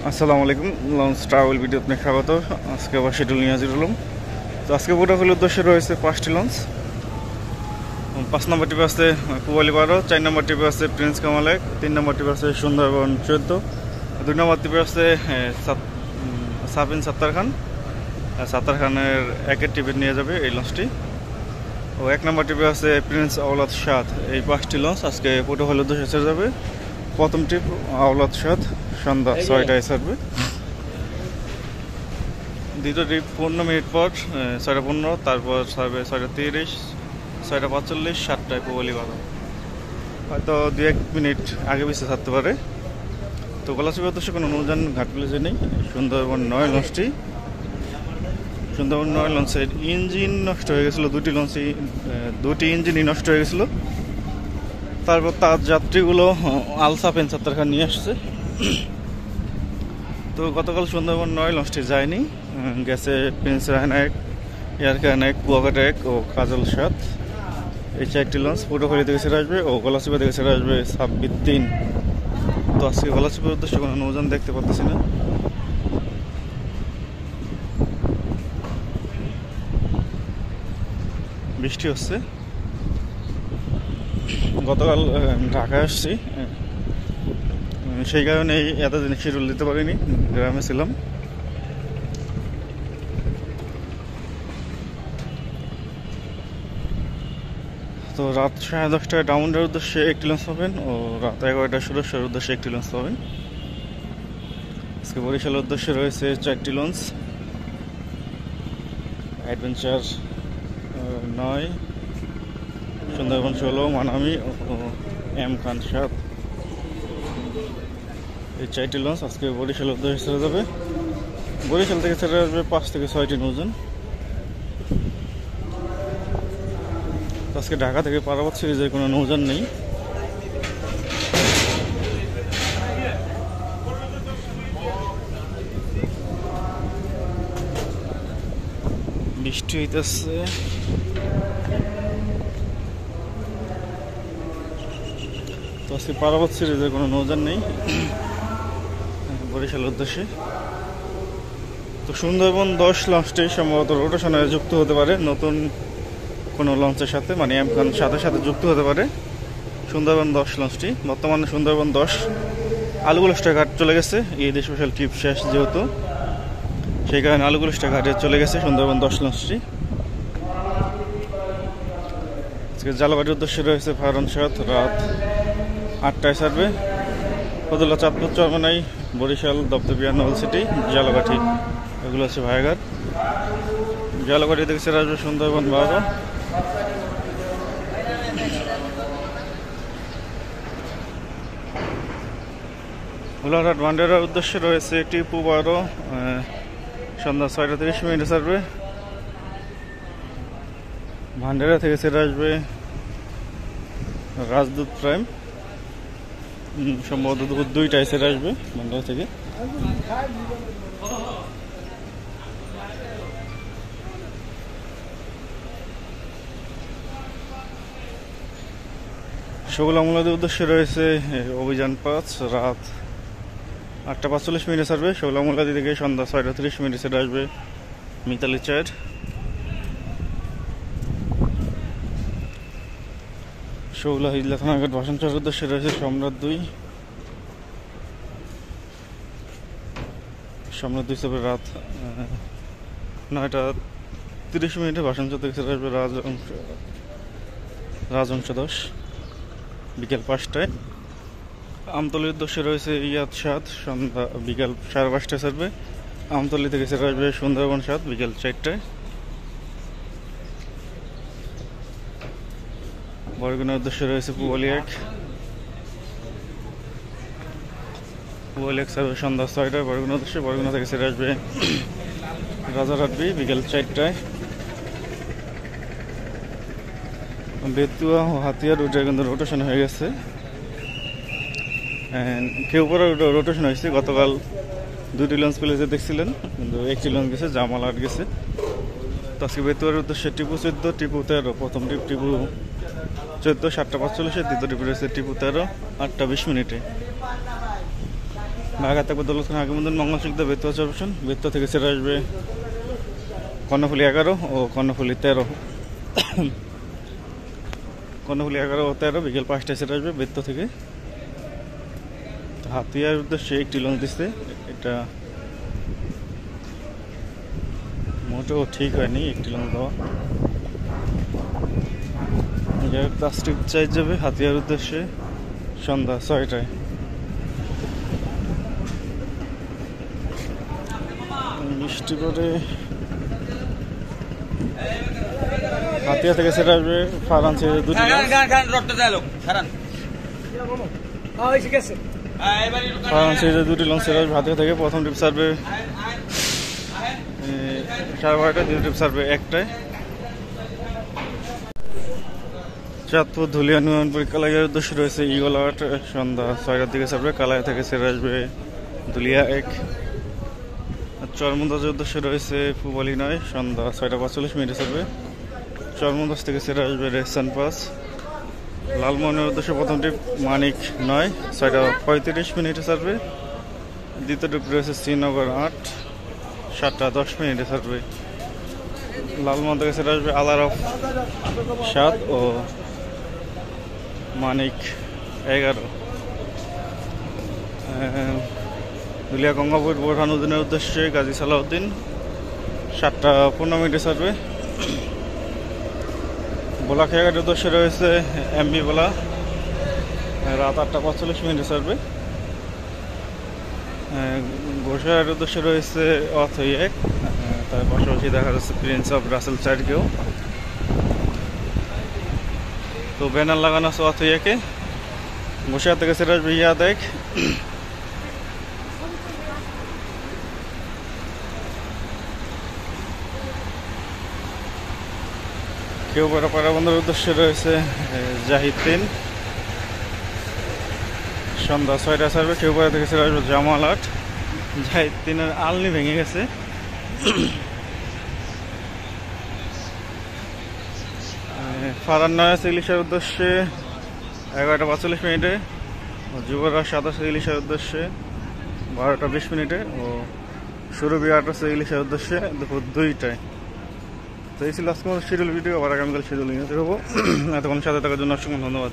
আসসালামু আলাইকুম। Launch travel video আপনাকে স্বাগত। আজকে আবার শিডিউল নিয়ে হাজির হলাম। তো আজকে পোর্টাফোলিও উদ্দেশ্যে রয়েছে 5টি লঞ্চ। 5 নম্বর টিপে আছে পুবালি 12, 4 নম্বর টিপে আছে প্রিন্স কামাল 1, 3 নম্বর টিপে আছে সুন্দরবন 14, 2 নম্বর টিপে আছে সাবিন সাত্তার খান। সাত্তার খানের একের টিপে নিয়ে যাবে এই লঞ্চটি। ও 1 নম্বর টিপে আছে প্রিন্স আওলাদ সাদ। এই 5টি লঞ্চ আজকে পোর্টাফোলিও উদ্দেশ্যে ছেড়ে যাবে। প্রথম ট্রিপ আওলাদ সাদ সন্ধ্যা 6টায় ছাড়বে। দ্বিতীয় ট্রিপ 15 মিনিট পর 6:15, তারপর ছাড়বে 6:30, 6:45, 7টায় পুবালি 12। হয়তো 2-1 মিনিট আগে পিছিয়ে ছাড়তে পারে। তো গলাচিপা উদ্দেশ্যে কোনো নৌযান ঘাট প্লেসে নেই। সুন্দরবন 9 লঞ্চটি, সুন্দরবন 9 লঞ্চের ইঞ্জিন নষ্ট হয়ে গেছিলো। দুটি ইঞ্জিনই নষ্ট হয়ে গেছিলো। তারপর তার যাত্রীগুলো আলসাফেন সাত্তারখান নিয়ে আসছে। তো গতকাল সুন্দরবন 9 লঞ্চটি যায়নি, গেছে প্রিন্স রায়হান 1, ইয়ারকান 1, কুয়াকাটা 1 ও কাজল 7। এই 4টি লঞ্চ পোর্টাফোলিও থেকে ছেড়ে আসবে ও গলাচিপা থেকে ছেড়ে আসবে 26/3। তো আজকে গলাচিপার উদ্দেশ্যে কোনো নৌযান দেখতে পাচ্ছি না। বৃষ্টি হচ্ছে। গতকাল ঢাকায় আসছি, সেই কারণে এতদিন শিডিউল দিতে পারিনি, গ্রামে ছিলাম। তো রাত 10:30টায় ডাউনের উদ্দেশ্যে একটি লঞ্চ পাবেন ও রাত 11টায় সুরেশ্বরের উদ্দেশ্যে একটি লঞ্চ পাবেন। আজকে বরিশালের উদ্দেশ্যে রয়েছে 4টি লঞ্চ। অ্যাডভেঞ্চার 9, সুন্দরবন 16, মানামি ও এম খান 7। এই 4টি লঞ্চ আজকে বরিশালের উদ্দেশ্যে ছেড়ে যাবে। বরিশাল থেকে ছেড়ে আসবে 5 থেকে 6টি নৌযান। আজকে ঢাকা থেকে পারাবত সিরিজের কোনো নৌযান নেই। বৃষ্টি হইতেছে। তো আজকে পারাবত সিরিজের কোনো নৌযান নেই বরিশালের উদ্দেশ্যে। তো সুন্দরবন 10 লঞ্চটি সম্ভবত রোটেশনে যুক্ত হতে পারে, নতুন কোনো লঞ্চের সাথে, মানে এমখান সাথে সাথে যুক্ত হতে পারে। সুন্দরবন 10 লঞ্চটি বর্তমানে সুন্দরবন 10 আলুগুলস্টা ঘাট চলে গেছে। এই স্পেশাল ট্রিপ শেষ যেহেতু, সেই কারণে আলুগুলস্টা ঘাটে চলে গেছে সুন্দরবন 10 লঞ্চটি। আজকে জালবাড়ির উদ্দেশ্যে রয়েছে ফারন 7, রাত 8টায় ছাড়বে। ফতুল্লা, চাঁদপুর, চরমনাই, বরিশাল, দপদপিয়া, নলসিটি, জালকাঠি এগুলো আছে ভাইঘাট। জালকাঠি থেকে ছেড়ে আসবে সুন্দরবন 12। গোলাঘাট ভান্ডারার উদ্দেশ্যে রয়েছে টিপু 12, সন্ধ্যা 6:30 ছাড়বে। ভান্ডারা থেকে ছেড়ে আসবে রাজদূত প্রাইম, সম্ভবত 2টায় ছেড়ে আসবে ভান্ডারা থেকে। শগুলা মোলাদের উদ্দেশ্যে রয়েছে অভিযান 5, রাত 8:45 ছাড়বে। শগুলা মোলাদি থেকে সন্ধ্যা 6:30 ছেড়ে আসবে মিতালি 4। শগুলা হিজলা থানাঘাট ভাষণচরের উদ্দেশ্যে রয়েছে সম্রাট 2। সম্রাট 2 ছাড়বে রাত 9:30 ভাষণচর থেকে ছেড়ে আসবে রাজংশ 10 বিকেল 5টায়। আমতলির উদ্দেশ্যে রয়েছে ইয়াদ 7, সন্ধ্যা বিকেল 5:30 ছাড়বে। আমতলি থেকে ছেড়ে আসবে সুন্দরবন 7 বিকেল 4টায়। বরগুনার উদ্দেশ্যে রয়েছে পুবালি 1, ছাড়বে সন্ধ্যা 6টায় বরগুনার উদ্দেশ্যে। বরগুনা থেকে ছেড়ে আসবে রাজারহাট বি বিকেল 4টায়। বেতুয়া ও হাতিয়া রুটে কিন্তু রোটেশন হয়ে গেছে। কেউপাড়া রোটেশন হয়েছে। গতকাল 2টি লঞ্চ প্লেসে দেখছিলেন, কিন্তু একটি লঞ্চ গেছে জামালহাট গেছে। তো আজকে বেতুয়ার উদ্দেশ্যে টিপু 14, টিপু 13। প্রথম ট্রিপ টিপু 14 7:45, দ্বিতীয় ট্রিপ রয়েছে টিপু 13 8:20। বাঘা থাকবে দৌলতখান হাকিমুদ্দিন মঙ্গল শিকদা বেতুয়া চরপেশন। বেতুয়া থেকে ছেড়ে আসবে কর্ণফুলি 11 ও কর্ণফুলি 13। কর্ণফুলি 11 ও 13 বিকেল 5টায় ছেড়ে আসবে বেতুয়া থেকে। হাতিয়ার উদ্দেশ্যে একটি লঞ্চ দিচ্ছে, এটা মোটেও ঠিক হয়নি একটি লঞ্চ দেওয়া। প্লাস্টিক চাই যাবে হাতিয়ার উদ্দেশ্যে সন্ধ্যা 6টায়। বৃষ্টি পরে হাতিয়া থেকে সেটা আসবে ফারান সিরিজের দুটি লঞ্চ। ফারান সিরিজের দুটি লঞ্চ সেটা আসবে হাতিয়া থেকে। প্রথম ট্রিপ সার্ভে 12:30টায়, দ্বিতীয় ট্রিপ সার্ভে 1টায়। চাঁদপুর ধুলিয়া নুয়ানপুর কালাইয়ের উদ্দেশ্যে রয়েছে ইগল আর্ট সন্ধ্যা 6টার দিকে সার্ভে। কালাই থেকে ছেড়ে আসবে ধুলিয়া 1। চরমন্দাজের উদ্দেশ্যে রয়েছে পুবালি 9 সন্ধ্যা 6টা 45 সার্ভে। চরমন্দাজ থেকে ছেড়ে আসবে রেসান 5। লালমোহনের উদ্দেশ্যে প্রথম ট্রিপ মানিক 9 6টা 35 সার্ভে। দ্বিতীয় ট্রিপ রয়েছে শ্রীনগর 8 7টা 10 সার্ভে। লালমোহন থেকে ছেড়ে আসবে আলারফ 7 ও মানিক 11। দুলিয়া গঙ্গাপুর বোরহানুদ্দিনের উদ্দেশ্যে গাজী সালাউদ্দিন 7টা 15 সার্ভে। বোলা খেয়াঘাটের উদ্দেশ্যে রয়েছে এমবি বোলা রাত 8টা 45 সার্ভে। ঘোষার উদ্দেশ্যে রয়েছে অথই 1, তার পাশাপাশি দেখা যাচ্ছে প্রিন্স অফ রাসেল 4কেও। তো ব্যানার লাগানো আছে অথই 1-এ। ঘোষা থেকে ছেড়ে আসবে ইয়াদ 1। কেউপাড়া পাড়াবন্দরের উদ্দেশ্যে রয়েছে জাহিদ 3 সন্ধ্যা 6টা সার্ভে। কেউপাড়া থেকে ছেড়ে আসবে জামাল 8। জাহিদ 3-এর আলনি ভেঙে গেছে। ফারান 9 ইলিশের উদ্দেশ্যে 11টা 45 ও যুবরাজ 27 ইলিশের উদ্দেশ্যে 12টা 20 ও সুরভি 28 ইলিশের উদ্দেশ্যে দুপুর 2টায়। তো এই ছিল আজকে আমাদের শিডিউল ভিডিও। আবার আগামীকাল শিডিউল নিয়ে হবো। এতক্ষণ সাথে থাকার জন্য অসংখ্য ধন্যবাদ।